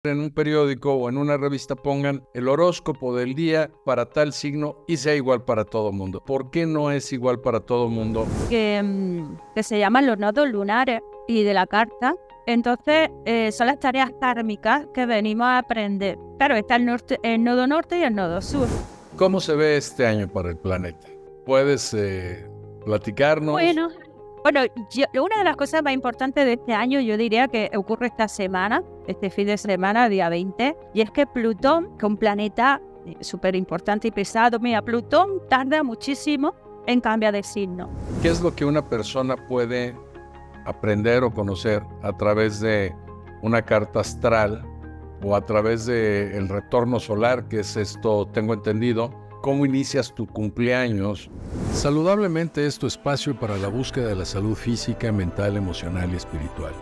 en un periódico o en una revista pongan el horóscopo del día para tal signo y sea igual para todo mundo. ¿Por qué no es igual para todo mundo? Que se llaman los nodos lunares y de la carta. Entonces son las tareas kármicas que venimos a aprender. Claro, está el nodo norte y el nodo sur. ¿Cómo se ve este año para el planeta? ¿Puedes platicarnos? Bueno, una de las cosas más importantes de este año, yo diría que ocurre esta semana, este fin de semana, día 20, y es que Plutón, que es un planeta súper importante y pesado, mira, Plutón tarda muchísimo en cambiar de signo. ¿Qué es lo que una persona puede aprender o conocer a través de una carta astral o a través del retorno solar, que es esto, tengo entendido? ¿Cómo inicias tu cumpleaños? Saludablemente es tu espacio para la búsqueda de la salud física, mental, emocional y espiritual.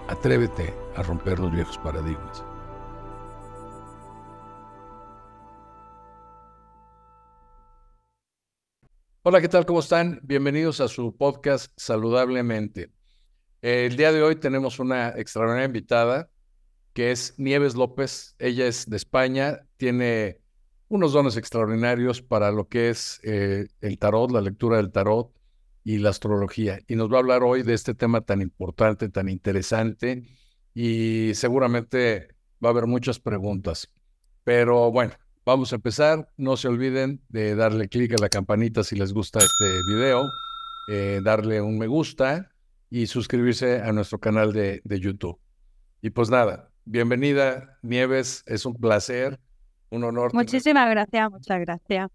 Atrévete a romper los viejos paradigmas. Hola, ¿qué tal? ¿Cómo están? Bienvenidos a su podcast Saludablemente. El día de hoy tenemos una extraordinaria invitada que es Nieves López. Ella es de España, tiene unos dones extraordinarios para lo que es el tarot, la lectura del tarot y la astrología. Y nos va a hablar hoy de este tema tan importante, tan interesante, y seguramente va a haber muchas preguntas. Pero bueno, vamos a empezar. No se olviden de darle clic a la campanita si les gusta este video, darle un me gusta y suscribirse a nuestro canal de YouTube. Y pues nada, bienvenida Nieves, es un placer, un honor. Muchísimas gracias, muchas gracias.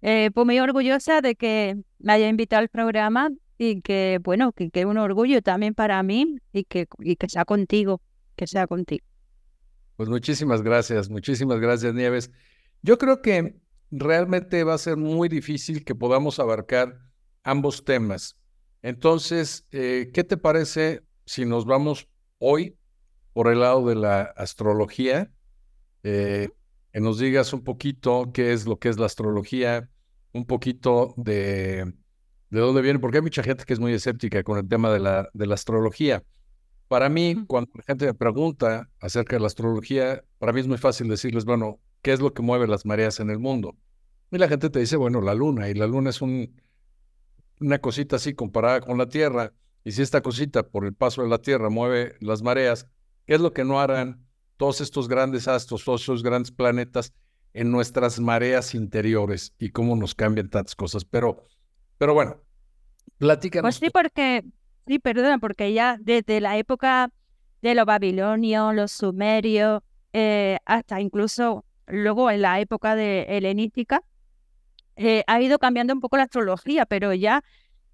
Pues muy orgullosa de que me haya invitado al programa y que, bueno, que es un orgullo también para mí y que sea contigo, que sea contigo. Pues muchísimas gracias Nieves. Yo creo que realmente va a ser muy difícil que podamos abarcar ambos temas. Entonces, ¿qué te parece si nos vamos hoy por el lado de la astrología? Que nos digas un poquito qué es lo que es la astrología, un poquito de dónde viene, porque hay mucha gente que es muy escéptica con el tema de la astrología. Para mí, cuando la gente me pregunta acerca de la astrología, para mí es muy fácil decirles, bueno, ¿qué es lo que mueve las mareas en el mundo? Y la gente te dice, bueno, la luna, y la luna es una cosita así comparada con la Tierra, y si esta cosita por el paso de la Tierra mueve las mareas, ¿qué es lo que no harán todos estos grandes astros, todos esos grandes planetas en nuestras mareas interiores y cómo nos cambian tantas cosas? Pero bueno, platícanos. Pues sí, perdona, porque ya desde la época de los babilonios, los sumerios, hasta incluso luego en la época helenística, ha ido cambiando un poco la astrología, pero ya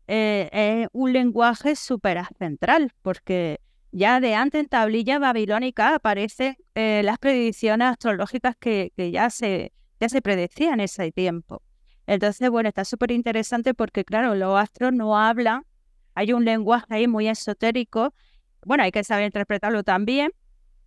es un lenguaje súper central, porque ya de antes en tablilla babilónica aparecen las predicciones astrológicas que ya se predecían en ese tiempo. Entonces, bueno, está súper interesante porque, claro, los astros no hablan, hay un lenguaje ahí muy esotérico, bueno, hay que saber interpretarlo también,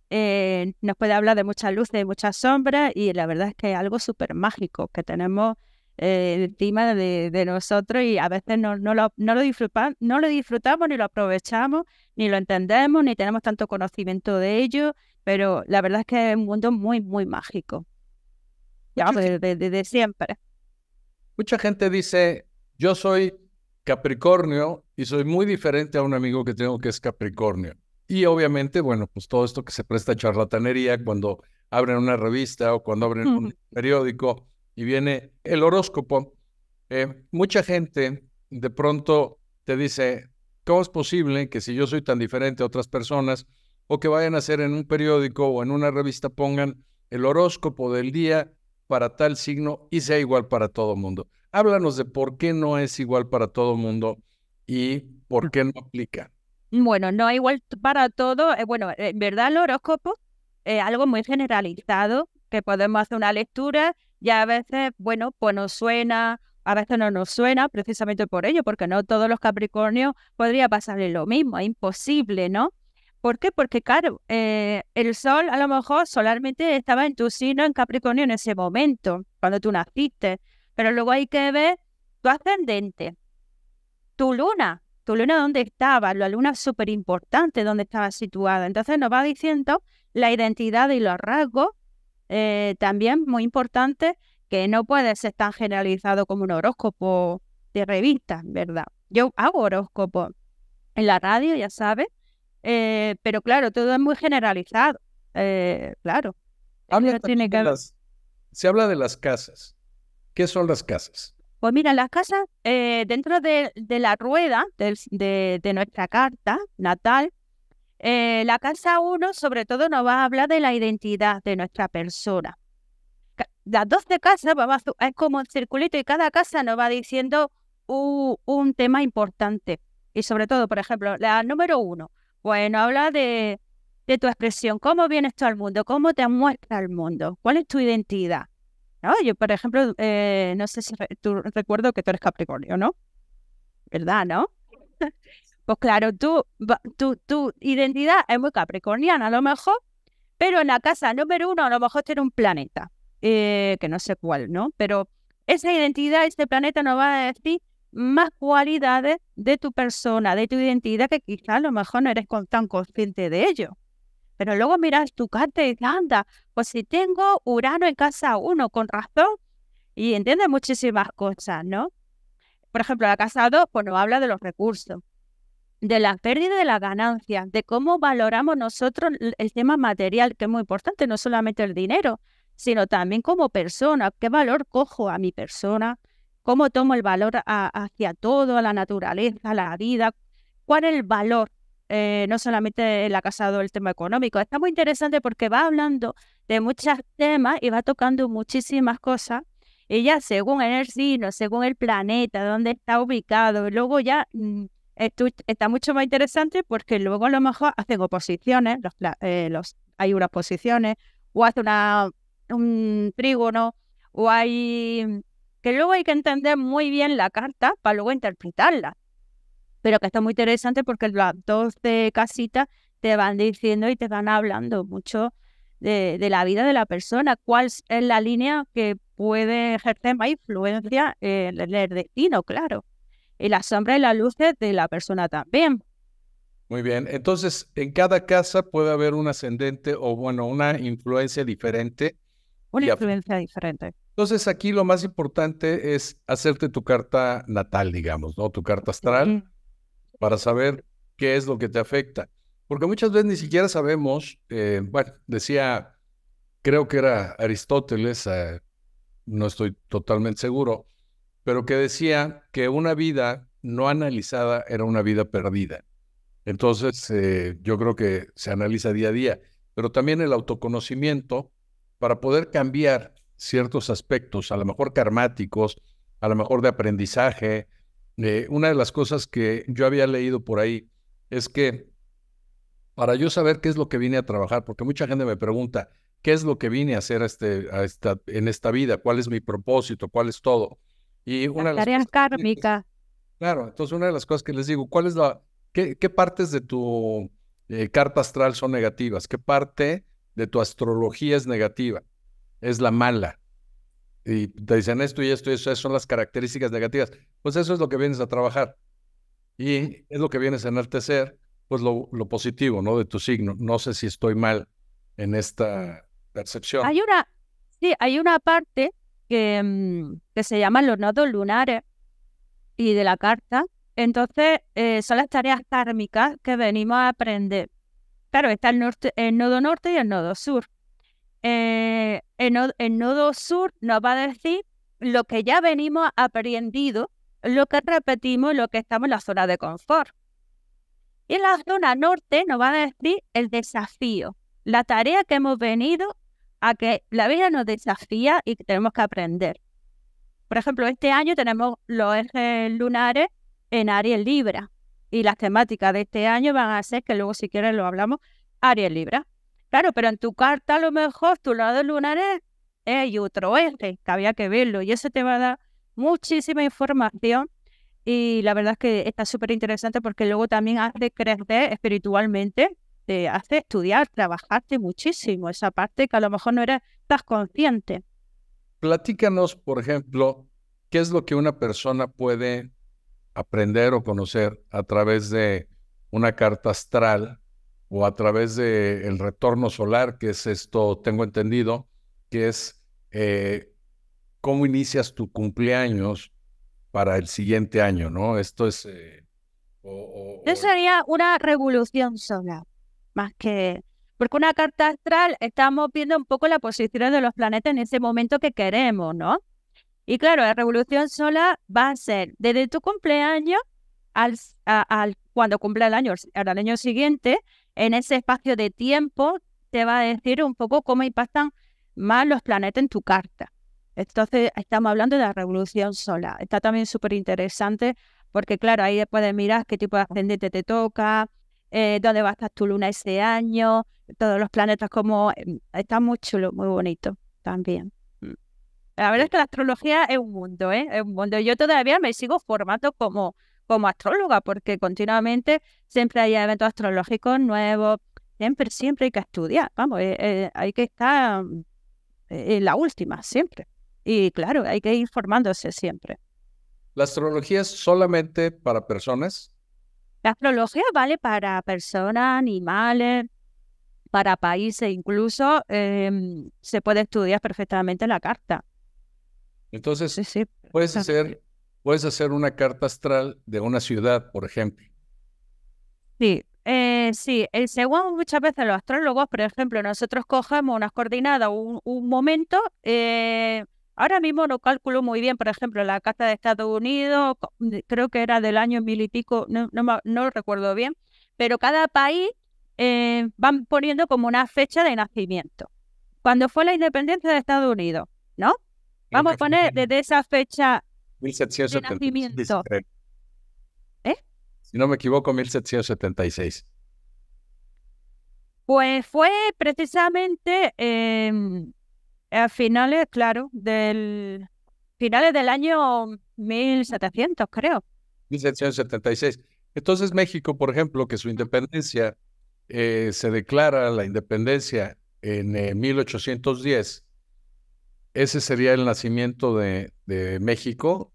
nos puede hablar de muchas luces, de muchas sombras, y la verdad es que es algo súper mágico que tenemos encima de nosotros, y a veces no lo disfrutamos, ni lo aprovechamos, ni lo entendemos, ni tenemos tanto conocimiento de ello, pero la verdad es que es un mundo muy, muy mágico, ya desde siempre. Mucha gente dice, yo soy Capricornio y soy muy diferente a un amigo que tengo que es Capricornio. Y obviamente, bueno, pues todo esto que se presta a charlatanería cuando abren una revista o cuando abren un periódico y viene el horóscopo, mucha gente de pronto te dice, ¿cómo es posible que si yo soy tan diferente a otras personas o que vayan a hacer en un periódico o en una revista pongan el horóscopo del día para tal signo y sea igual para todo mundo? Háblanos de por qué no es igual para todo mundo y por qué no aplica. Bueno, no es igual para todo. Bueno, en verdad el horóscopo es algo muy generalizado, que podemos hacer una lectura y a veces, bueno, pues nos suena, a veces no nos suena, precisamente por ello, porque no todos los Capricornios podría pasarle lo mismo, es imposible, ¿no? ¿Por qué? Porque, claro, el Sol a lo mejor solarmente estaba en tu signo en Capricornio en ese momento, cuando tú naciste, pero luego hay que ver tu ascendente, tu luna, tu luna dónde estaba, la luna es súper importante dónde estaba situada. Entonces nos va diciendo la identidad y los rasgos, también muy importante, que no puede ser tan generalizado como un horóscopo de revista, ¿verdad? Yo hago horóscopo en la radio, ya sabes, pero claro, todo es muy generalizado, claro. Habla Eso tiene que ver. Se habla de las casas. ¿Qué son las casas? Pues mira, las casas, dentro de la rueda de nuestra carta natal, la casa 1 sobre todo nos va a hablar de la identidad de nuestra persona. Las 12 casas es como un circulito y cada casa nos va diciendo un tema importante. Y sobre todo, por ejemplo, la número 1, pues nos habla de tu expresión, cómo vienes tú al mundo, cómo te muestra el mundo, cuál es tu identidad. ¿No? Yo, por ejemplo, no sé si tú recuerdo que tú eres Capricornio, ¿no? ¿Verdad, no? Pues claro, tu identidad es muy capricorniana a lo mejor, pero en la casa número 1 a lo mejor tiene un planeta, que no sé cuál, ¿no? Pero esa identidad, este planeta nos va a decir más cualidades de tu persona, de tu identidad, que quizás a lo mejor no eres tan consciente de ello. Pero luego miras tu carta y dices, anda, pues si tengo Urano en casa 1, con razón, y entiendes muchísimas cosas, ¿no? Por ejemplo, la casa 2, pues nos habla de los recursos, de la pérdida y de la ganancia, de cómo valoramos nosotros el tema material, que es muy importante, no solamente el dinero, sino también como persona, qué valor cojo a mi persona, cómo tomo el valor hacia todo, a la naturaleza, a la vida, cuál es el valor. No solamente en la casa 2 el tema económico, está muy interesante porque va hablando de muchos temas y va tocando muchísimas cosas, y ya según el signo, según el planeta, dónde está ubicado, luego ya esto está mucho más interesante porque luego a lo mejor hacen oposiciones, hay unas posiciones, o hace un trígono, o hay que luego hay que entender muy bien la carta para luego interpretarla. Pero que está muy interesante porque las 12 casitas te van diciendo y te van hablando mucho de la vida de la persona, cuál es la línea que puede ejercer más influencia en el destino, claro, y las sombras y las luces de la persona también. Muy bien, entonces en cada casa puede haber un ascendente o bueno, una influencia diferente. Una influencia diferente. Entonces aquí lo más importante es hacerte tu carta natal, digamos, ¿no? Tu carta astral, para saber qué es lo que te afecta. Porque muchas veces ni siquiera sabemos, bueno, decía, creo que era Aristóteles, no estoy totalmente seguro, pero que decía que una vida no analizada era una vida perdida. Entonces, yo creo que se analiza día a día, pero también el autoconocimiento para poder cambiar ciertos aspectos, a lo mejor karmáticos, a lo mejor de aprendizaje. Una de las cosas que yo había leído por ahí es que para yo saber qué es lo que vine a trabajar, porque mucha gente me pregunta, ¿qué es lo que vine a hacer en esta vida? ¿Cuál es mi propósito? ¿Cuál es todo? Y una las tareas kármicas. Claro, entonces una de las cosas que les digo, ¿cuál es qué partes de tu carta astral son negativas? ¿Qué parte de tu astrología es negativa? Es la mala. Y te dicen esto y esto y eso, esas son las características negativas. Pues eso es lo que vienes a trabajar. Y es lo que vienes a enaltecer, pues lo positivo, ¿no? De tu signo. No sé si estoy mal en esta percepción. Hay una parte que se llama los nodos lunares y de la carta. Entonces, son las tareas kármicas que venimos a aprender. Claro, está el nodo norte y el nodo sur. El nodo sur nos va a decir lo que ya venimos aprendido, lo que repetimos, lo que estamos en la zona de confort. Y en la zona norte nos va a decir el desafío, la tarea que hemos venido a que la vida nos desafía y que tenemos que aprender. Por ejemplo, este año tenemos los ejes lunares en Aries Libra, y las temáticas de este año van a ser, que luego si quieres lo hablamos, Aries Libra. Claro, pero en tu carta a lo mejor tu lado lunar es otro eje, que había que verlo, y eso te va a dar muchísima información, y la verdad es que está súper interesante porque luego también hace crecer espiritualmente, te hace estudiar, trabajarte muchísimo, esa parte que a lo mejor no estás consciente. Platícanos, por ejemplo, qué es lo que una persona puede aprender o conocer a través de una carta astral o a través del retorno solar, que es esto, tengo entendido, que es cómo inicias tu cumpleaños para el siguiente año, ¿no? Esto es... Eso sería una revolución solar, más que... Porque una carta astral estamos viendo un poco la posición de los planetas en ese momento que queremos, ¿no? Y claro, la revolución solar va a ser desde tu cumpleaños cuando cumpla el año, al año siguiente, en ese espacio de tiempo te va a decir un poco cómo impactan más los planetas en tu carta. Entonces, estamos hablando de la revolución solar. Está también súper interesante porque, claro, ahí puedes mirar qué tipo de ascendente te toca, dónde va a estar tu luna ese año, todos los planetas como... está muy chulo, muy bonito también. La verdad es que la astrología es un mundo, ¿eh? Es un mundo. Yo todavía me sigo formando como astróloga porque continuamente siempre hay eventos astrológicos nuevos. Siempre hay que estudiar. Vamos, hay que estar en la última, siempre. Y claro, hay que ir formándose siempre. ¿La astrología es solamente para personas? La astrología vale para personas, animales, para países, incluso se puede estudiar perfectamente la carta. Entonces, Sí. puedes hacer una carta astral de una ciudad, por ejemplo. Sí, según muchas veces los astrólogos, por ejemplo, nosotros cogemos unas coordenadas, un momento, ahora mismo no calculo muy bien, por ejemplo, la carta de Estados Unidos, creo que era del año 1000 y pico, no lo recuerdo bien, pero cada país van poniendo como una fecha de nacimiento. Cuando fue la independencia de Estados Unidos, ¿no? Vamos a poner desde esa fecha de 1776, nacimiento. creo. ¿Eh? Si no me equivoco, 1776. Pues fue precisamente a finales, claro, finales del año 1700, creo. 1776. Entonces México, por ejemplo, que su independencia se declara la independencia en 1810, ese sería el nacimiento de México.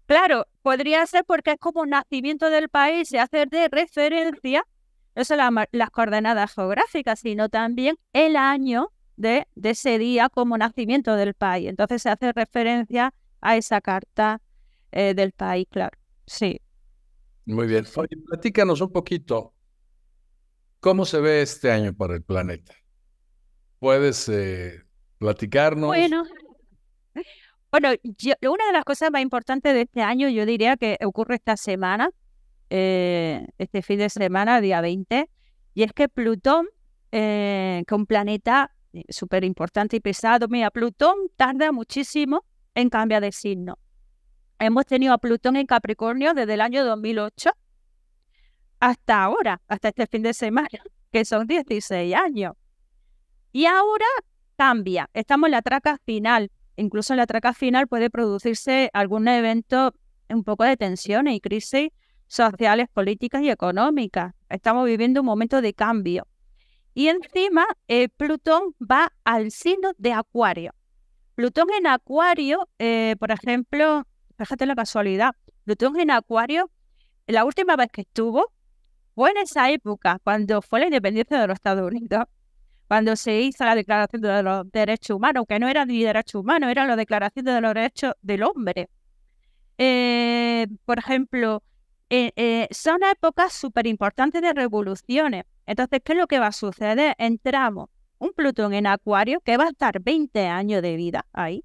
Claro, podría ser porque es como un nacimiento del país, se hace de referencia, no solo las coordenadas geográficas, sino también el año de ese día como nacimiento del país. Entonces se hace referencia a esa carta del país, claro. Sí. Muy bien. Oye, platícanos un poquito, ¿cómo se ve este año para el planeta? ¿Puedes platicarnos? Bueno, una de las cosas más importantes de este año, yo diría que ocurre esta semana, este fin de semana, día 20, y es que Plutón, que es un planeta súper importante y pesado, mira, Plutón tarda muchísimo en cambiar de signo. Hemos tenido a Plutón en Capricornio desde el año 2008 hasta ahora, hasta este fin de semana, que son 16 años. Y ahora cambia, estamos en la traca final. Incluso en la traca final puede producirse algún evento, un poco de tensiones y crisis sociales, políticas y económicas. Estamos viviendo un momento de cambio. Y encima, Plutón va al signo de Acuario. Plutón en Acuario, por ejemplo, fíjate la casualidad, Plutón en Acuario, la última vez que estuvo fue en esa época, cuando fue la independencia de los Estados Unidos, cuando se hizo la Declaración de los Derechos Humanos, que no era ni derechos humanos, era la Declaración de los Derechos del Hombre. Por ejemplo, son épocas súper importantes de revoluciones. Entonces, ¿qué es lo que va a suceder? Entramos un Plutón en Acuario que va a estar 20 años de vida ahí,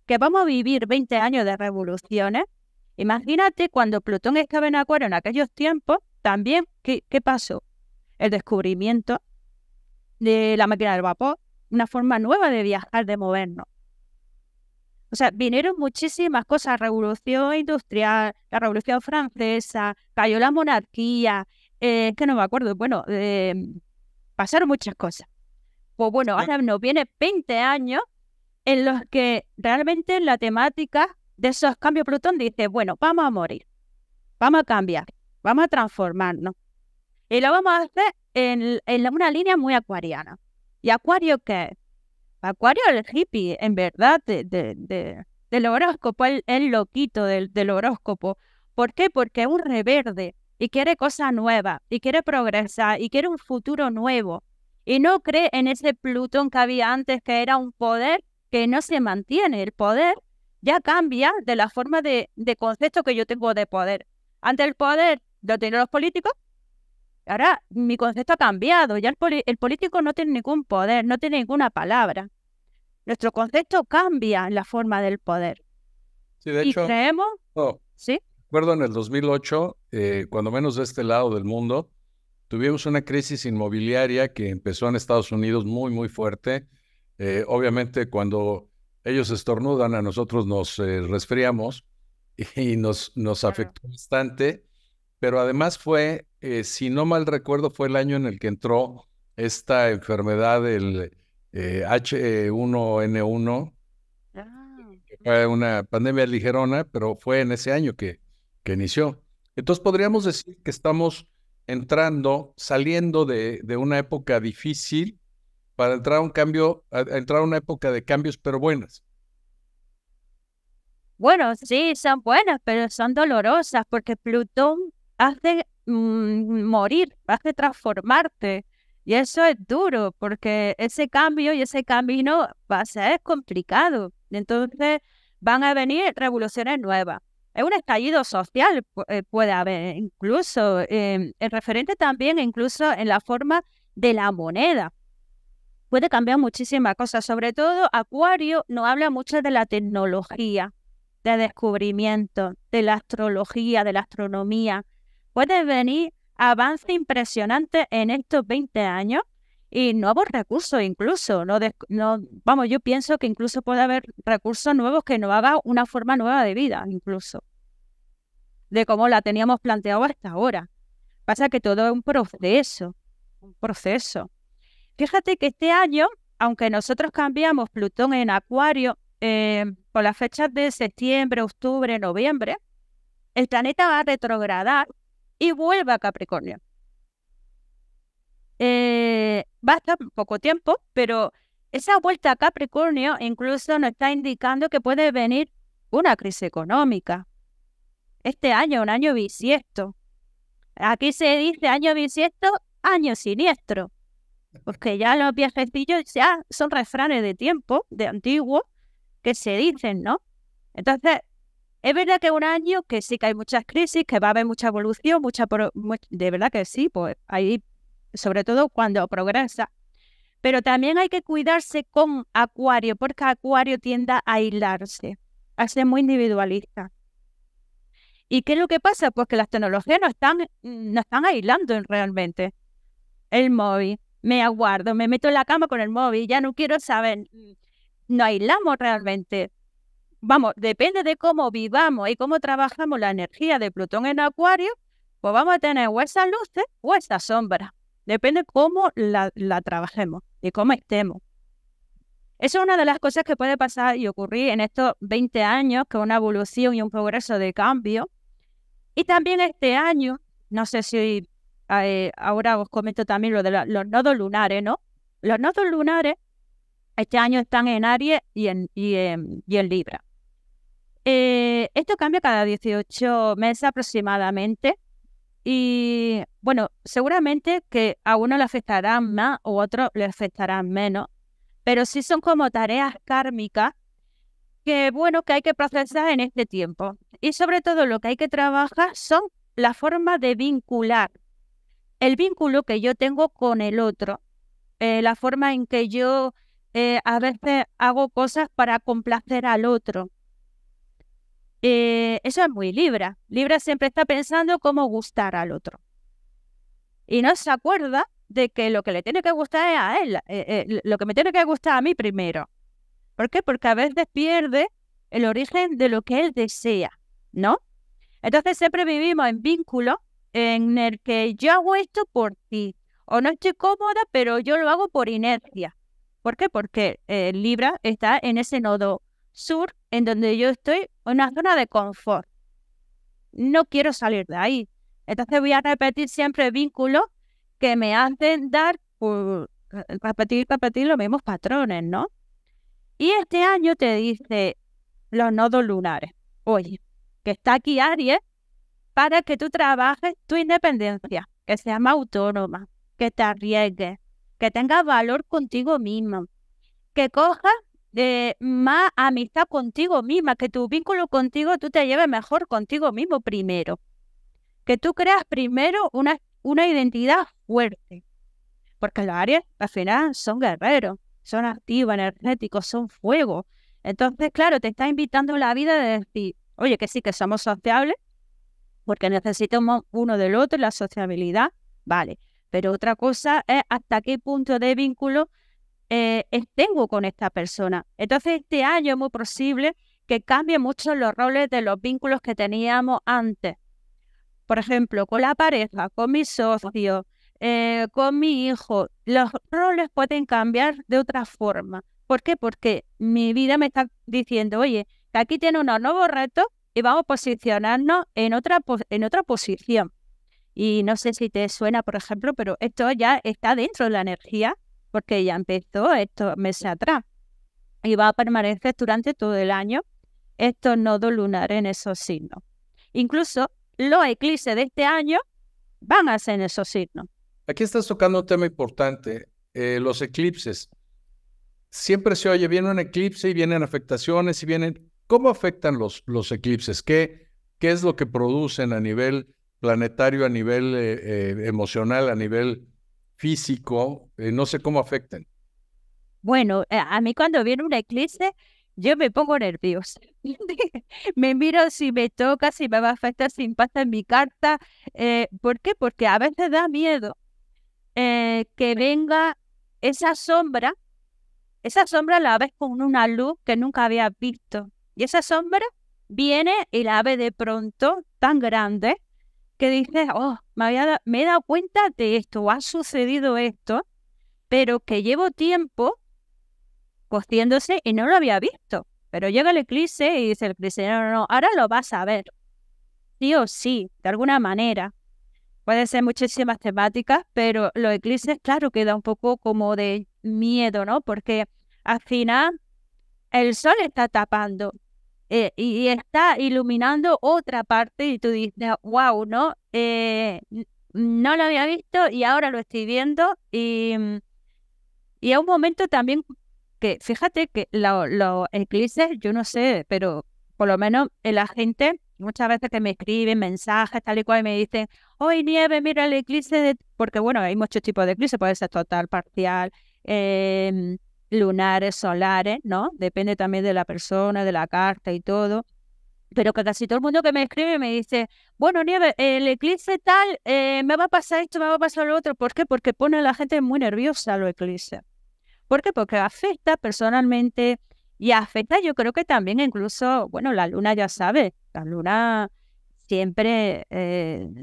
que vamos a vivir 20 años de revoluciones. Imagínate cuando Plutón estaba en Acuario en aquellos tiempos, también, ¿qué pasó? El descubrimiento de la máquina del vapor, una forma nueva de viajar, de movernos. O sea, vinieron muchísimas cosas, revolución industrial, la revolución francesa, cayó la monarquía, que no me acuerdo, bueno, pasaron muchas cosas. Pues bueno, ahora nos viene 20 años en los que realmente la temática de esos cambios Plutón dice, bueno, vamos a morir, vamos a cambiar, vamos a transformarnos. Y lo vamos a hacer en una línea muy acuariana. ¿Y Acuario qué es? Acuario es el hippie, en verdad, de del horóscopo, el loquito del horóscopo. ¿Por qué? Porque es un reverde y quiere cosas nuevas, y quiere progresar, y quiere un futuro nuevo. Y no cree en ese Plutón que había antes, que era un poder que no se mantiene. El poder ya cambia de la forma de concepto que yo tengo de poder. Antes el poder lo tenían los políticos, ahora mi concepto ha cambiado. Ya el político no tiene ningún poder, no tiene ninguna palabra. Nuestro concepto cambia en la forma del poder. Sí, de Y hecho, creemos, ¿sí? recuerdo en el 2008, cuando menos de este lado del mundo, tuvimos una crisis inmobiliaria que empezó en Estados Unidos muy, muy fuerte. Obviamente, cuando ellos estornudan, a nosotros nos resfriamos y nos afectó bastante. Pero además fue, si no mal recuerdo, fue el año en el que entró esta enfermedad del H1N1, Ah, que fue una pandemia ligerona, pero fue en ese año que inició. Entonces podríamos decir que estamos saliendo de una época difícil para entrar a un cambio, a entrar a una época de cambios, pero buenas. bueno, sí, son buenas, pero son dolorosas porque Plutón hace morir, hace transformarte. Y eso es duro porque ese cambio y ese camino va a ser complicado. Entonces van a venir revoluciones nuevas. Es un estallido social, puede haber incluso, el referente también incluso en la forma de la moneda. Puede cambiar muchísimas cosas, sobre todo Acuario nos habla mucho de la tecnología, de descubrimiento, de la astrología, de la astronomía. Puede venir avance impresionante en estos 20 años y nuevos recursos incluso. Vamos, yo pienso que incluso puede haber recursos nuevos que nos hagan una forma nueva de vida, incluso, de cómo la teníamos planteado hasta ahora. Pasa que todo es un proceso, un proceso. Fíjate que este año, aunque nosotros cambiamos Plutón en Acuario, por las fechas de septiembre, octubre, noviembre, el planeta va a retrogradar y vuelve a Capricornio. Va a estar poco tiempo, pero esa vuelta a Capricornio incluso nos está indicando que puede venir una crisis económica. Este año, un año bisiesto. Aquí se dice año bisiesto, año siniestro. Porque ya los viejecillos ya son refranes de tiempo, de antiguo, que se dicen, ¿no? Entonces, es verdad que es un año que sí que hay muchas crisis, que va a haber mucha evolución, de verdad que sí, pues ahí, sobre todo cuando progresa. Pero también hay que cuidarse con Acuario, porque Acuario tiende a aislarse, a ser muy individualista. ¿Y qué es lo que pasa? Pues que las tecnologías nos están aislando realmente. El móvil, me aguardo, me meto en la cama con el móvil, ya no quiero saber. Nos aislamos realmente. Vamos, depende de cómo vivamos y cómo trabajamos la energía de Plutón en Acuario, pues vamos a tener o esas luces o esas sombras. Depende cómo la trabajemos y cómo estemos. Eso es una de las cosas que puede pasar y ocurrir en estos 20 años, que es una evolución y un progreso de cambio. Y también este año, no sé si ahora os comento también lo de los nodos lunares, ¿no? Los nodos lunares este año están en Aries y en Libra. Esto cambia cada 18 meses aproximadamente. Y bueno, seguramente que a uno le afectarán más o a otro le afectarán menos. Pero sí son como tareas kármicas que, bueno, que hay que procesar en este tiempo. Y sobre todo lo que hay que trabajar son la forma de vincular. El vínculo que yo tengo con el otro. La forma en que yo a veces hago cosas para complacer al otro. Eso es muy Libra. Libra siempre está pensando cómo gustar al otro. Y no se acuerda de que lo que le tiene que gustar es a él, lo que me tiene que gustar a mí primero. ¿Por qué? Porque a veces pierde el origen de lo que él desea, ¿no? Entonces siempre vivimos en vínculo en el que yo hago esto por ti, o no estoy cómoda, pero yo lo hago por inercia. ¿Por qué? Porque Libra está en ese nodo sur, en donde yo estoy en una zona de confort. No quiero salir de ahí. Entonces voy a repetir siempre vínculos que me hacen repetir los mismos patrones, ¿no? Y este año te dice, los nodos lunares. Oye, que está aquí Aries para que tú trabajes tu independencia, que seas más autónoma, que te arriesgues, que tengas valor contigo misma, que cojas más amistad contigo misma, que tu vínculo contigo tú te lleves mejor contigo mismo primero, que tú creas primero una identidad fuerte, porque los Aries al final son guerreros, son activos, energéticos, son fuego. Entonces, claro, te está invitando la vida de decir, oye, que sí, que somos sociables, porque necesitamos uno del otro, la sociabilidad, vale. Pero otra cosa es hasta qué punto de vínculo tengo con esta persona. Entonces, este año es muy posible que cambien mucho los roles de los vínculos que teníamos antes. Por ejemplo, con la pareja, con mi socio, con mi hijo, los roles pueden cambiar de otra forma. ¿Por qué? Porque mi vida me está diciendo, oye, que aquí tiene unos nuevos retos y vamos a posicionarnos en otra posición. Y no sé si te suena, por ejemplo, pero esto ya está dentro de la energía, porque ya empezó estos meses atrás y va a permanecer durante todo el año estos nodos lunares en esos signos. Incluso los eclipses de este año van a ser en esos signos. Aquí estás tocando un tema importante, los eclipses. Siempre se oye, viene un eclipse y vienen afectaciones y vienen... ¿Cómo afectan los eclipses? ¿Qué es lo que producen a nivel planetario, a nivel emocional, a nivel físico? No sé cómo afectan. Bueno, a mí cuando viene un eclipse, yo me pongo nerviosa. Me miro si me toca, si me va a afectar, si impacta en mi carta. ¿Por qué? Porque a veces da miedo que venga esa sombra la ves con una luz que nunca habías visto. Y esa sombra viene y la ves de pronto tan grande que dices, oh, me he dado cuenta de esto, o ha sucedido esto, pero que llevo tiempo cociéndose y no lo había visto. Pero llega el eclipse y dice el eclipse, no, ahora lo vas a ver. Sí o sí, de alguna manera. Puede ser muchísimas temáticas, pero los eclipses, claro, queda un poco como de miedo, ¿no? Porque al final el sol está tapando y está iluminando otra parte y tú dices, wow, ¿no? No lo había visto y ahora lo estoy viendo y es un momento también que, fíjate que los eclipses, yo no sé, pero por lo menos la gente, muchas veces que me escriben mensajes tal y cual y me dicen, hoy Nieve, mira el eclipse, porque bueno, hay muchos tipos de eclipses, puede ser total, parcial, lunares, solares, ¿no? Depende también de la persona, de la carta y todo. Pero que casi todo el mundo que me escribe me dice, bueno, Nieve, el eclipse tal, me va a pasar esto, me va a pasar lo otro. ¿Por qué? Porque pone a la gente muy nerviosa los eclipses. ¿Por qué? Porque afecta personalmente y afecta, yo creo que también incluso, bueno, la luna ya sabe, la luna siempre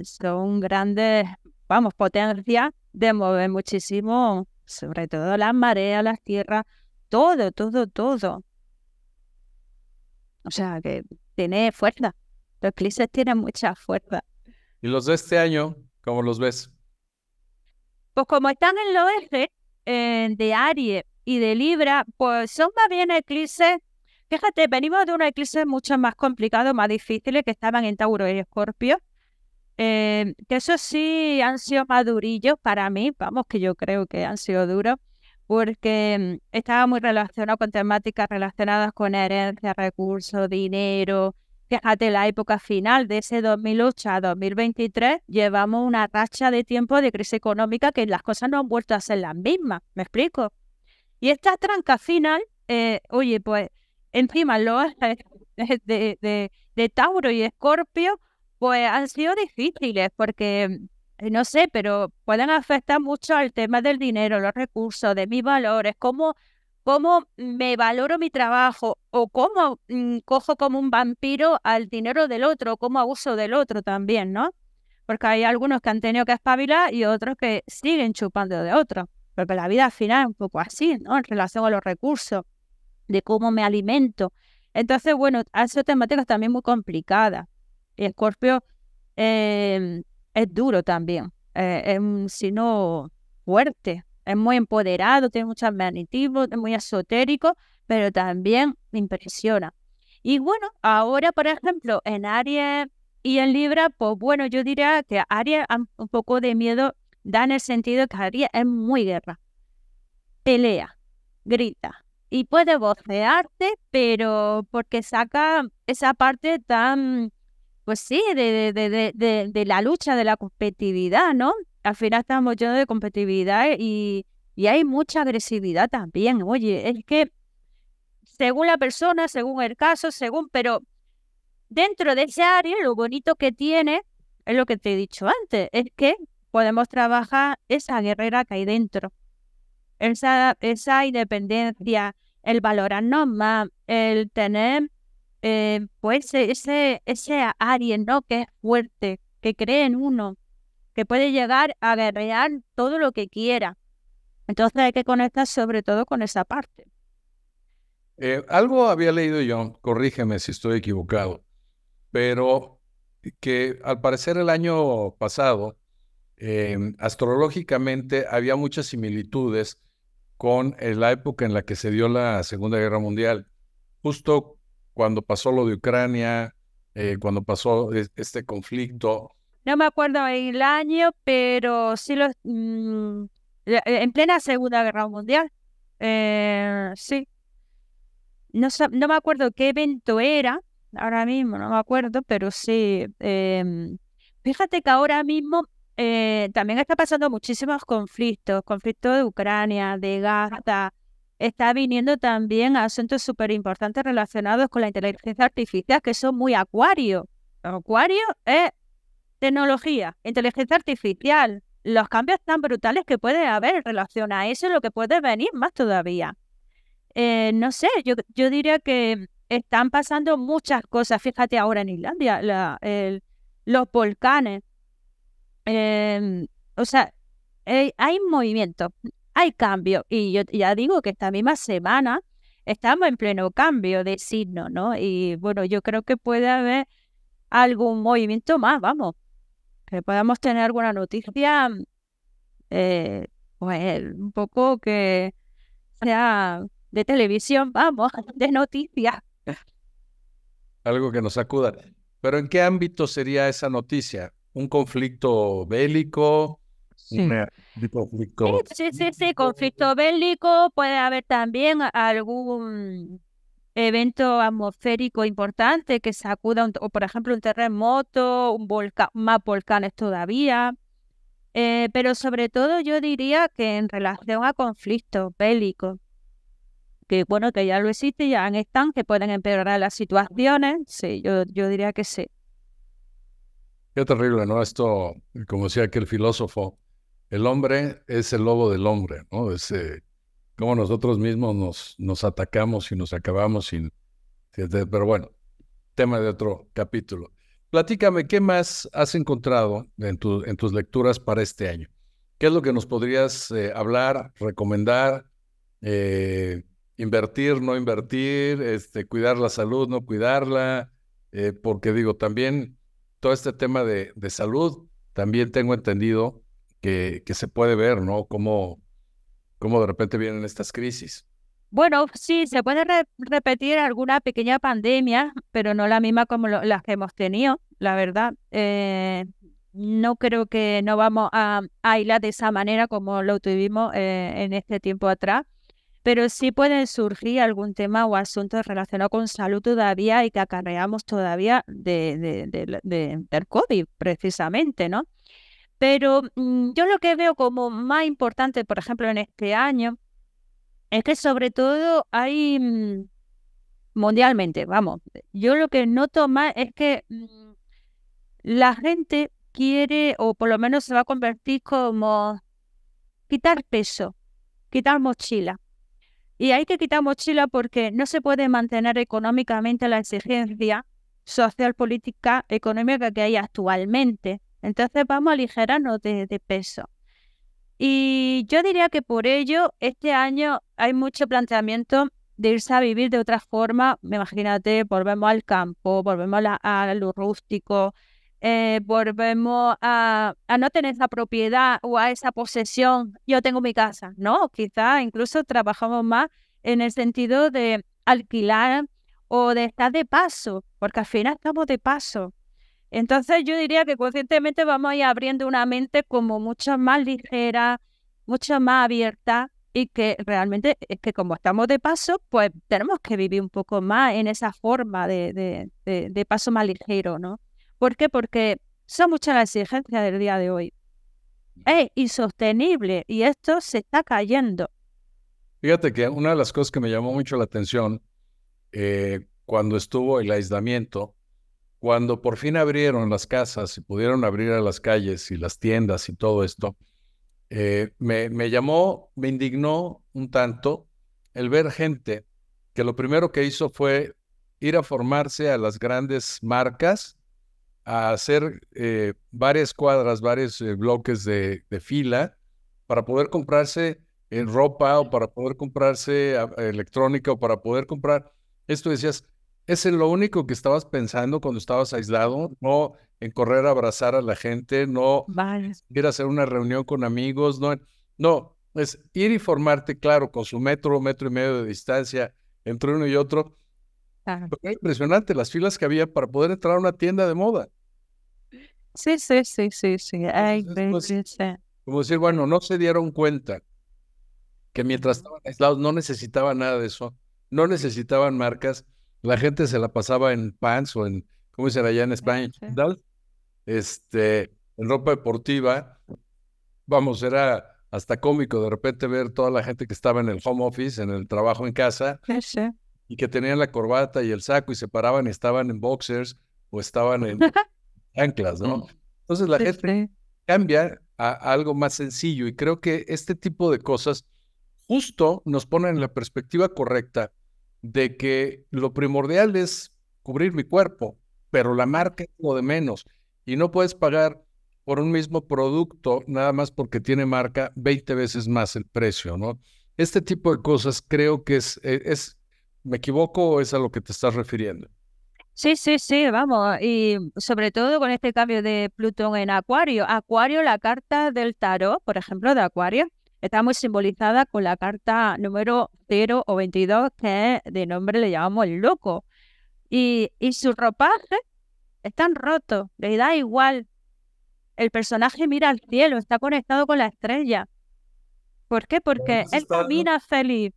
son grandes, vamos, potencias de mover muchísimo, sobre todo las mareas, las tierras, todo, todo, todo. O sea, que tiene fuerza. Los eclipses tienen mucha fuerza. ¿Y los de este año, cómo los ves? Pues como están en los ejes de Aries y de Libra, pues son más bien eclipses. Fíjate, venimos de unos eclipses mucho más complicados, más difíciles, que estaban en Tauro y Escorpio. Que eso sí han sido más durillos para mí, vamos, que yo creo que han sido duros, porque estaba muy relacionado con temáticas relacionadas con herencia, recursos, dinero. Fíjate, la época final de ese 2008 a 2023 llevamos una racha de tiempo de crisis económica que las cosas no han vuelto a ser las mismas, ¿me explico? Y esta tranca final, oye, pues encima los de Tauro y Escorpio, pues han sido difíciles porque, no sé, pero pueden afectar mucho al tema del dinero, los recursos, de mis valores, cómo me valoro mi trabajo o cómo cojo como un vampiro al dinero del otro, cómo abuso del otro también, ¿no? Porque hay algunos que han tenido que espabilar y otros que siguen chupando de otros. Porque la vida al final es un poco así, ¿no? En relación a los recursos, de cómo me alimento. Entonces, bueno, han sido temáticas también muy complicadas. Y Escorpio es duro también. Es un signo fuerte. Es muy empoderado, tiene mucho magnetismo, es muy esotérico, pero también me impresiona. Y bueno, ahora, por ejemplo, en Aries y en Libra, pues bueno, yo diría que Aries un poco de miedo da en el sentido que Aries es muy guerra, pelea, grita y puede vocearte, pero porque saca esa parte tan, pues sí, de la lucha, de la competitividad, ¿no? Al final estamos llenos de competitividad y hay mucha agresividad también. Oye, es que según la persona, según el caso, pero dentro de ese área, lo bonito que tiene es lo que te he dicho antes, es que podemos trabajar esa guerrera que hay dentro, esa independencia, el valorarnos más, el tener pues ese área, ¿no? Que es fuerte, que cree en uno, que puede llegar a guerrear todo lo que quiera. Entonces hay que conectar sobre todo con esa parte. Algo había leído yo, corrígeme si estoy equivocado, pero que al parecer el año pasado, astrológicamente había muchas similitudes con la época en la que se dio la Segunda Guerra Mundial, justo cuando pasó lo de Ucrania, cuando pasó este conflicto. No me acuerdo el año, pero sí en plena Segunda Guerra Mundial. Sí. No me acuerdo qué evento era, ahora mismo no me acuerdo, pero sí. Fíjate que ahora mismo también está pasando muchísimos conflictos de Ucrania, de Gaza. Está viniendo también asuntos súper importantes relacionados con la inteligencia artificial, que son muy Acuario. Acuario es tecnología, inteligencia artificial, los cambios tan brutales que puede haber en relación a eso y lo que puede venir más todavía. No sé, yo diría que están pasando muchas cosas. Fíjate ahora en Islandia, los volcanes. O sea, hay movimiento, hay cambio. Y yo ya digo que esta misma semana estamos en pleno cambio de signo, ¿no? Y bueno, yo creo que puede haber algún movimiento más, vamos, que podamos tener alguna noticia, pues un poco que sea de televisión, vamos, de noticias. Algo que nos sacuda. Pero ¿en qué ámbito sería esa noticia? ¿Un conflicto bélico? Sí. Un conflicto... Sí, conflicto bélico, puede haber también algún evento atmosférico importante que sacuda, o por ejemplo un terremoto, un volcán, más volcanes todavía, pero sobre todo yo diría que en relación a conflictos bélicos, que bueno, que ya lo existe, ya están, que pueden empeorar las situaciones, sí, yo diría que sí. Qué terrible, ¿no? Esto, como decía aquel filósofo, el hombre es el lobo del hombre, ¿no? Es como nosotros mismos nos atacamos y nos acabamos sin... Pero bueno, tema de otro capítulo. Platícame, ¿qué más has encontrado en tus lecturas para este año? ¿Qué es lo que nos podrías hablar, recomendar, invertir, no invertir, cuidar la salud, no cuidarla? Porque digo, también todo este tema de salud, también tengo entendido que se puede ver, ¿no? Cómo de repente vienen estas crisis. Bueno, sí, se puede repetir alguna pequeña pandemia, pero no la misma como las que hemos tenido, la verdad. No creo que no vamos a aislar de esa manera como lo tuvimos en este tiempo atrás, pero sí pueden surgir algún tema o asuntos relacionados con salud todavía y que acarreamos todavía del COVID, precisamente, ¿no? Pero yo lo que veo como más importante, por ejemplo, en este año, es que sobre todo hay mundialmente, vamos, yo lo que noto más es que la gente quiere, o por lo menos se va a convertir como quitar peso, quitar mochila. Y hay que quitar mochila porque no se puede mantener económicamente la exigencia social, política, económica que hay actualmente. Entonces vamos a aligerarnos de peso. Y yo diría que por ello este año hay mucho planteamiento de irse a vivir de otra forma. Imagínate, volvemos al campo, volvemos a lo rústico, volvemos a no tener esa propiedad o a esa posesión. Yo tengo mi casa, ¿no? Quizá incluso trabajamos más en el sentido de alquilar o de estar de paso, porque al final estamos de paso. Entonces yo diría que conscientemente vamos a ir abriendo una mente como mucho más ligera, mucho más abierta y que realmente es que como estamos de paso, pues tenemos que vivir un poco más en esa forma de paso más ligero, ¿no? ¿Por qué? Porque son muchas las exigencias del día de hoy. Es insostenible y esto se está cayendo. Fíjate que una de las cosas que me llamó mucho la atención cuando estuvo el aislamiento, cuando por fin abrieron las casas y pudieron abrir a las calles y las tiendas y todo esto, me indignó un tanto el ver gente que lo primero que hizo fue ir a formarse a las grandes marcas, a hacer varias cuadras, varios bloques de fila para poder comprarse ropa o para poder comprarse electrónica o para poder comprar esto. Decías, ¿ese es lo único que estabas pensando cuando estabas aislado? No en correr a abrazar a la gente, no Vale. ir a hacer una reunión con amigos, no, es ir y formarte, claro, con su metro y medio de distancia entre uno y otro. Claro. Pero era impresionante las filas que había para poder entrar a una tienda de moda. Sí, sí, sí, sí, sí. Ay, Entonces, baby, sí. como decir, bueno, no se dieron cuenta que mientras estaban aislados no necesitaban nada de eso, no necesitaban marcas, la gente se la pasaba en pants o en, ¿cómo dicen allá en España? Sí. Chándal, en ropa deportiva. Vamos, era hasta cómico de repente ver toda la gente que estaba en el home office, en el trabajo en casa, Sí, sí. y que tenían la corbata y el saco y se paraban y estaban en boxers o estaban en anclas, ¿no? Entonces la Sí, gente sí. cambia a algo más sencillo y creo que este tipo de cosas justo nos ponen en la perspectiva correcta de que lo primordial es cubrir mi cuerpo, pero la marca es lo de menos y no puedes pagar por un mismo producto nada más porque tiene marca 20 veces más el precio, ¿no? Este tipo de cosas creo que ¿me equivoco o es a lo que te estás refiriendo? Sí, sí, sí, vamos. Y sobre todo con este cambio de Plutón en Acuario. Acuario, la carta del tarot, por ejemplo, de Acuario, está muy simbolizada con la carta número 0 o 22, que de nombre le llamamos el loco. Y su ropaje están rotos, le da igual. El personaje mira al cielo, está conectado con la estrella. ¿Por qué? Porque Entonces él camina feliz.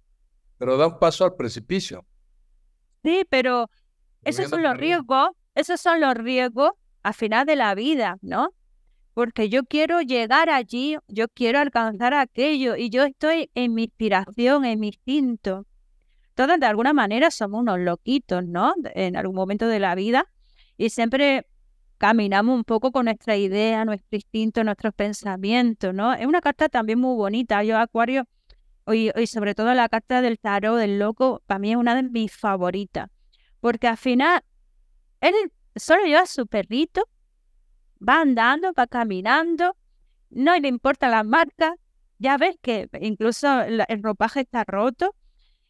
pero da un paso al precipicio. Sí, pero esos Volviendo son a los perder. riesgos, esos son los riesgos al final de la vida, ¿no? Porque yo quiero llegar allí, yo quiero alcanzar aquello y yo estoy en mi inspiración, en mi instinto. Todos de alguna manera somos unos loquitos, ¿no? En algún momento de la vida y siempre caminamos un poco con nuestra idea, nuestro instinto, nuestros pensamientos, ¿no? Es una carta también muy bonita. Yo, Acuario, y sobre todo la carta del tarot del loco, para mí es una de mis favoritas. Porque al final, él solo lleva su perrito, va andando, va caminando, no le importa la marca, ya ves que incluso el ropaje está roto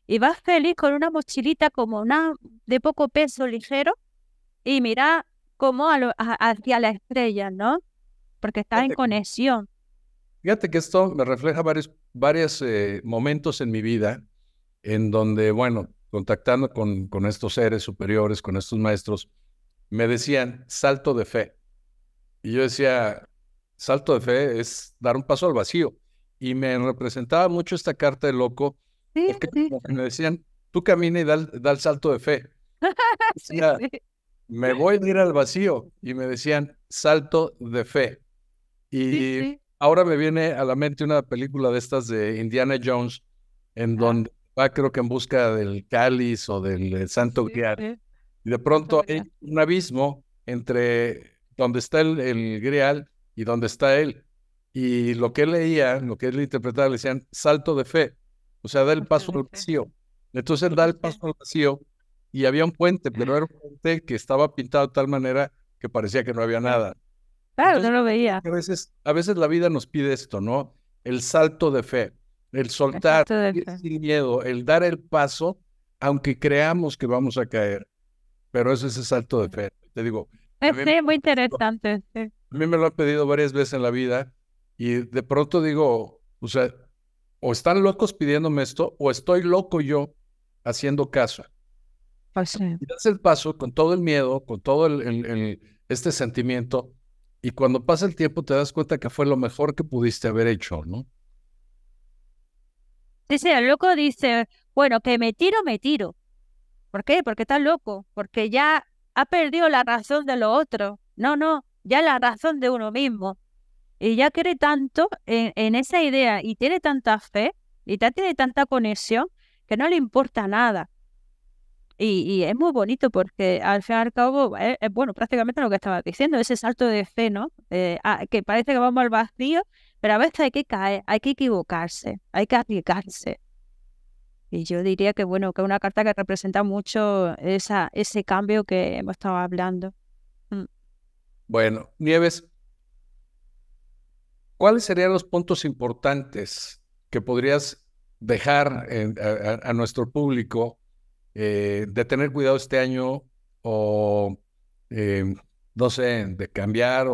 y va feliz con una mochilita como una de poco peso ligero y mira como hacia la estrella, ¿no? Porque está en Fíjate, conexión. fíjate que esto me refleja varios momentos en mi vida en donde, bueno, contactando con estos seres superiores, con estos maestros, me decían salto de fe. Y yo decía, salto de fe es dar un paso al vacío. Y me representaba mucho esta carta de loco, Sí, porque sí, como que me decían, tú camina y da el salto de fe. sí, Decía, sí, me voy a ir al vacío. Y me decían, salto de fe. sí, Y sí. ahora me viene a la mente una película de estas de Indiana Jones, en Ah, donde va creo que en busca del cáliz o del Santo sí, Grial. sí. Y de Santo pronto Grial. hay un abismo entre donde está el Grial y donde está él. Y lo que él leía, lo que él interpretaba, le decían salto de fe. O sea, da el paso al Excelente. vacío. Entonces él da Sí, el sí. paso al vacío y había un puente, pero era un puente que estaba pintado de tal manera que parecía que no había nada. Claro, no Entonces, lo yo creo veía. que a veces la vida nos pide esto, ¿no? El salto de fe, el soltar, Exacto de ir fe. sin miedo, el dar el paso, aunque creamos que vamos a caer, pero eso es ese salto de fe. Te digo, a mí, Sí, muy interesante. Sí. a mí me lo han pedido varias veces en la vida y de pronto digo, o sea, o están locos pidiéndome esto o estoy loco yo haciendo caso. Pues sí. Y das el paso con todo el miedo, con todo este sentimiento, y cuando pasa el tiempo te das cuenta que fue lo mejor que pudiste haber hecho, ¿no? Sí, sí, el loco dice, bueno, que me tiro, me tiro. ¿Por qué? Porque está loco, porque ya ha perdido la razón de lo otro. No, no, ya la razón de uno mismo. Y ya cree tanto en esa idea y tiene tanta fe y ya tiene tanta conexión que no le importa nada. Y es muy bonito porque al fin y al cabo, bueno, prácticamente lo que estaba diciendo, ese salto de fe, ¿no? Que parece que vamos al vacío, pero a veces hay que caer, hay que equivocarse, hay que arriesgarse. Y yo diría que, bueno, que es una carta que representa mucho ese cambio que hemos estado hablando. Mm. Bueno, Nieves, ¿cuáles serían los puntos importantes que podrías dejar a nuestro público de tener cuidado este año o, eh, no sé, de cambiar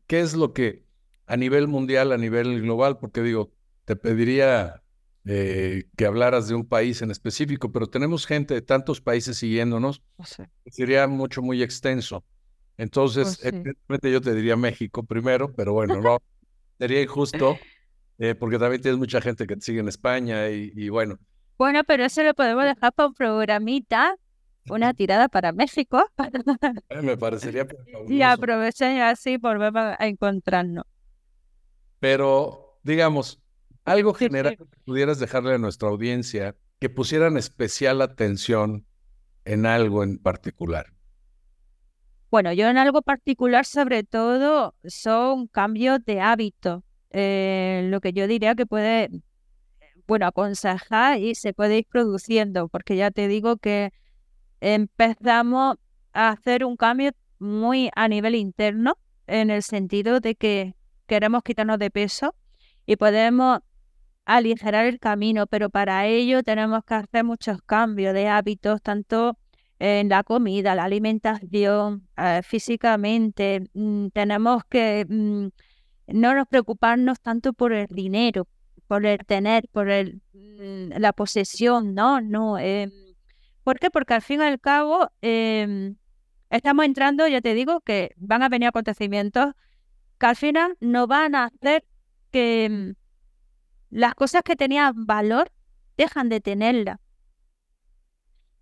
qué es lo que a nivel mundial, a nivel global, porque digo, te pediría que hablaras de un país en específico, pero tenemos gente de tantos países siguiéndonos, Pues sí, sería muy extenso. Entonces, pues sí. evidentemente yo te diría México primero, pero bueno, no, sería injusto, porque también tienes mucha gente que te sigue en España y bueno, Bueno, pero eso lo podemos dejar para un programita, una tirada para México, me parecería y fabuloso. aprovechen y así volvemos a encontrarnos. Pero, digamos, algo Sí, general sí. que pudieras dejarle a nuestra audiencia, que pusieran especial atención en algo en particular. Bueno, yo en algo particular, sobre todo, son cambios de hábito. Lo que yo diría que puede, bueno, aconsejar y se puede ir produciendo, porque ya te digo que empezamos a hacer un cambio muy a nivel interno, en el sentido de que queremos quitarnos de peso y podemos aligerar el camino, pero para ello tenemos que hacer muchos cambios de hábitos, tanto en la comida, la alimentación, físicamente. Tenemos que no nos preocuparnos tanto por el dinero, por el tener, por la posesión, no, no. ¿Por qué? Porque al fin y al cabo estamos entrando, ya te digo, que van a venir acontecimientos que al final nos van a hacer que las cosas que tenían valor dejan de tenerla.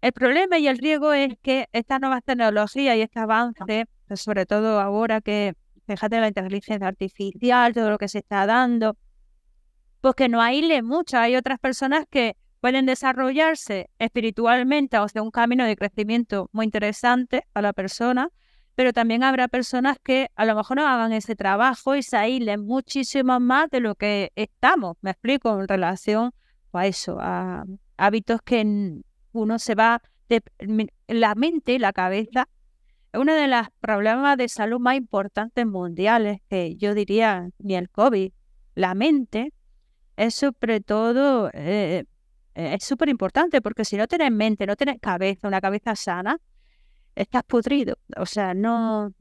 El problema y el riesgo es que estas nuevas tecnologías y este avance, pues sobre todo ahora que, fíjate, la inteligencia artificial, todo lo que se está dando, pues que no aísle mucho. Hay otras personas que pueden desarrollarse espiritualmente o sea un camino de crecimiento muy interesante a la persona, pero también habrá personas que a lo mejor no hagan ese trabajo y se aíslen muchísimo más de lo que estamos, me explico, en relación a eso, a hábitos que uno se va, la mente, la cabeza, es uno de los problemas de salud más importantes mundiales, que yo diría ni el COVID, la mente es sobre todo, es súper importante porque si no tienes mente, no tienes cabeza, una cabeza sana, estás pudrido. O sea, no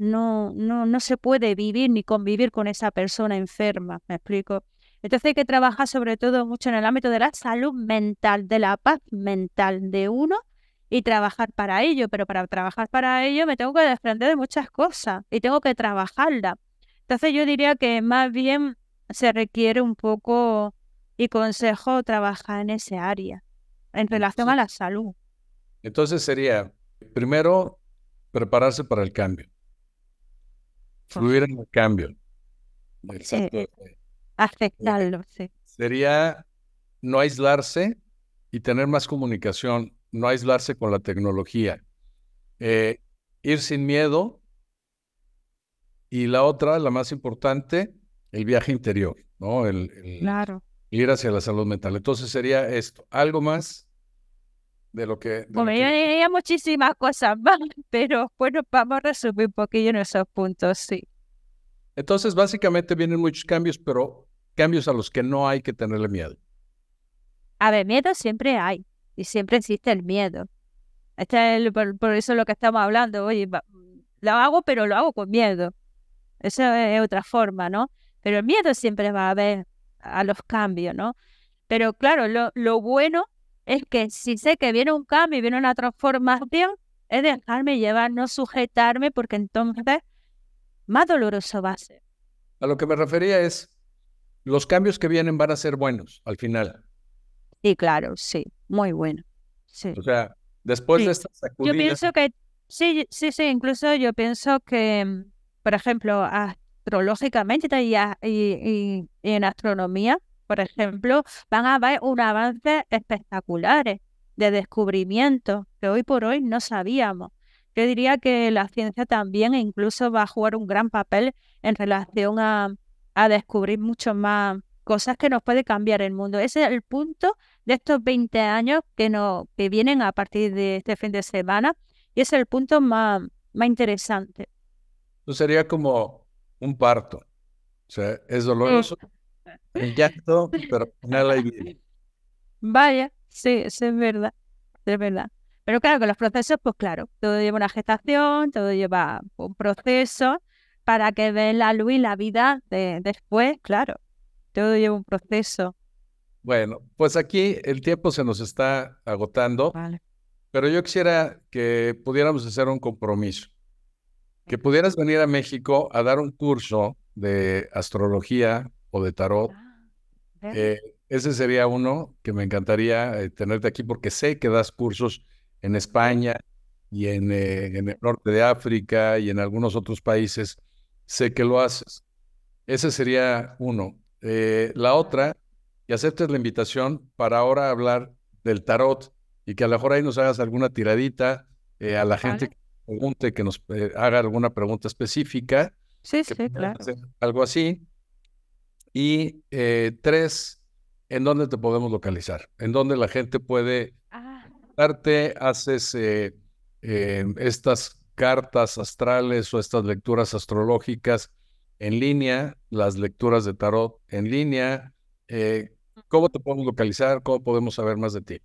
se puede vivir ni convivir con esa persona enferma, ¿me explico? Entonces hay que trabajar sobre todo mucho en el ámbito de la salud mental, de la paz mental de uno y trabajar para ello. Pero para trabajar para ello me tengo que desprender de muchas cosas y tengo que trabajarla. Entonces yo diría que más bien se requiere un poco y consejo trabajar en ese área en relación a Entonces, la salud. entonces sería, primero, prepararse para el cambio, Pues, fluir en el cambio. sí, Exacto. aceptarlo, sí. Sería no aislarse y tener más comunicación, no aislarse con la tecnología. Eh, Ir sin miedo y la otra, la más importante, el viaje interior, ¿no? El Claro. ir hacia la salud mental. Entonces sería esto, algo más de Bueno, lo yo que... diría muchísimas cosas más, pero bueno, vamos a resumir un poquillo en esos puntos, sí. Entonces, básicamente vienen muchos cambios, pero cambios a los que no hay que tenerle miedo. A ver, miedo siempre hay y siempre existe el miedo. Este es por eso lo que estamos hablando. Oye, lo hago, pero lo hago con miedo. Eso es otra forma, ¿no? Pero el miedo siempre va a haber a los cambios, ¿no? Pero claro, lo bueno es que si sé que viene un cambio y viene una transformación, es dejarme llevar, no sujetarme, porque entonces más doloroso va a ser. A lo que me refería es, los cambios que vienen van a ser buenos al final. Sí, claro, sí, muy bueno. Sí, O sea, después de sí. esta Yo sacudida, pienso que, sí, sí, sí, incluso yo pienso que, por ejemplo, astrológicamente y en astronomía, por ejemplo, van a haber un avance espectaculares de descubrimientos que hoy por hoy no sabíamos. Yo diría que la ciencia también incluso va a jugar un gran papel en relación a descubrir mucho más cosas que nos puede cambiar el mundo. Ese es el punto de estos 20 años que vienen a partir de este fin de semana, y es el punto más interesante. pues sería como un parto. O sea, es Mm. doloroso, el llanto, pero al final hay vida. Vaya, sí, sí, es verdad, es verdad. Pero claro que los procesos, pues claro, todo lleva una gestación, todo lleva un proceso para que vean la luz y la vida después, claro, todo lleva un proceso. Bueno, pues aquí el tiempo se nos está agotando, Vale. pero yo quisiera que pudiéramos hacer un compromiso, que pudieras venir a México a dar un curso de astrología o de tarot. ¿Ves? Eh, Ese sería uno que me encantaría tenerte aquí porque sé que das cursos en España y en el norte de África y en algunos otros países. Sé que lo haces. Ese sería uno. La otra, que aceptes la invitación para ahora hablar del tarot y que a lo mejor ahí nos hagas alguna tiradita a la gente Vale. que pregunte, que nos haga alguna pregunta específica, Sí, que sí, podamos claro. hacer algo así. Y tres, ¿en dónde te podemos localizar? ¿En dónde la gente puede Ah, darte, haces estas cartas astrales o estas lecturas astrológicas en línea, las lecturas de tarot en línea? ¿Cómo te podemos localizar? ¿Cómo podemos saber más de ti?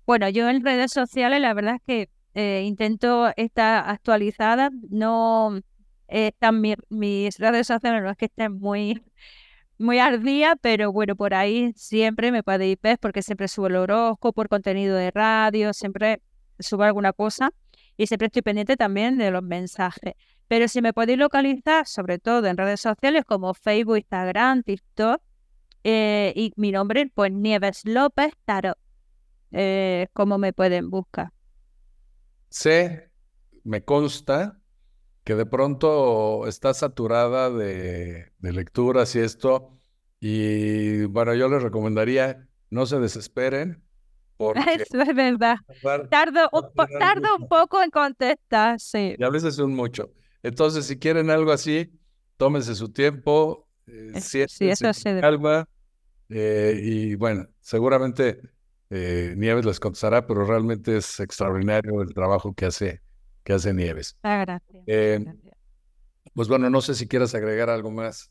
bueno, yo en redes sociales la verdad es que intento estar actualizada. No están mis redes sociales, no es que estén muy al día, pero bueno, por ahí siempre me podéis ver porque siempre subo el horóscopo, por contenido de radio, siempre subo alguna cosa y siempre estoy pendiente también de los mensajes. Pero si me podéis localizar, sobre todo en redes sociales como Facebook, Instagram, TikTok, y mi nombre, pues Nieves López Tarot. ¿Cómo me pueden buscar? Sé, me consta que de pronto estás saturada de lecturas y esto, y bueno, yo les recomendaría no se desesperen porque Eso es verdad. va a tardar Tardo un mucho. poco en contestar, sí. Y a veces es un mucho. Entonces, si quieren algo así, tómense su tiempo, Sí, siéntense eso con sí. calma, y bueno, seguramente Nieves les contestará, pero realmente es extraordinario el trabajo que hace Nieves. Gracias. Eh, Gracias. pues bueno, no sé si quieras agregar algo más.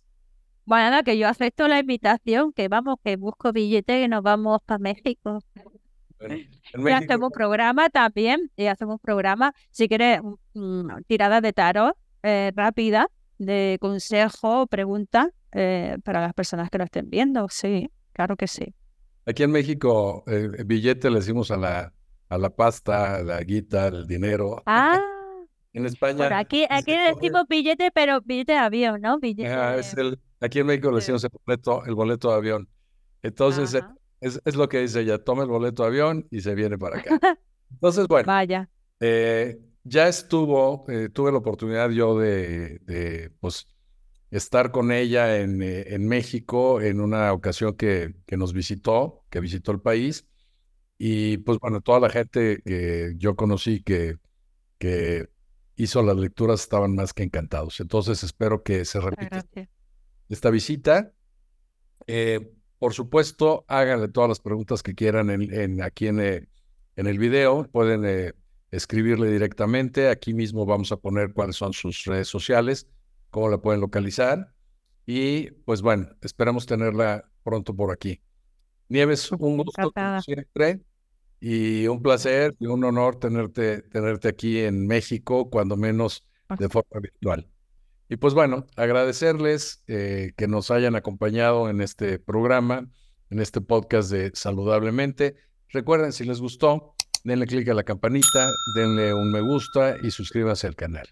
Bueno, nada, que yo acepto la invitación, que vamos, que busco billete y nos vamos para México. Bueno, en Y México, hacemos programa también, y hacemos programa, si quieres, tiradas de tarot rápida, de consejo o preguntas para las personas que lo estén viendo. Sí, claro que sí. aquí en México, el billete le decimos a la pasta, a la guita, al dinero. Ah, En bueno, España, aquí le decimos billete, pero billete de avión, ¿no? Billete es de... aquí en México le decimos el boleto de avión. Entonces, Ajá. es lo que dice ella, toma el boleto de avión y se viene para acá. Entonces, bueno, Vaya. ya estuvo, tuve la oportunidad yo pues, estar con ella en México en una ocasión que nos visitó, que visitó el país. Y pues bueno, toda la gente que yo conocí que hizo las lecturas estaban más que encantados. Entonces espero que se repita Gracias. esta visita. Por supuesto, háganle todas las preguntas que quieran aquí en el video. Pueden escribirle directamente. Aquí mismo vamos a poner cuáles son sus redes sociales, cómo la pueden localizar. Y pues bueno, esperamos tenerla pronto por aquí. Nieves, un gusto como Encantada. siempre y un placer y un honor tenerte aquí en México, cuando menos de forma virtual. Y pues bueno, agradecerles que nos hayan acompañado en este programa, en este podcast de Saludablemente. Recuerden, si les gustó, denle clic a la campanita, denle un me gusta y suscríbanse al canal.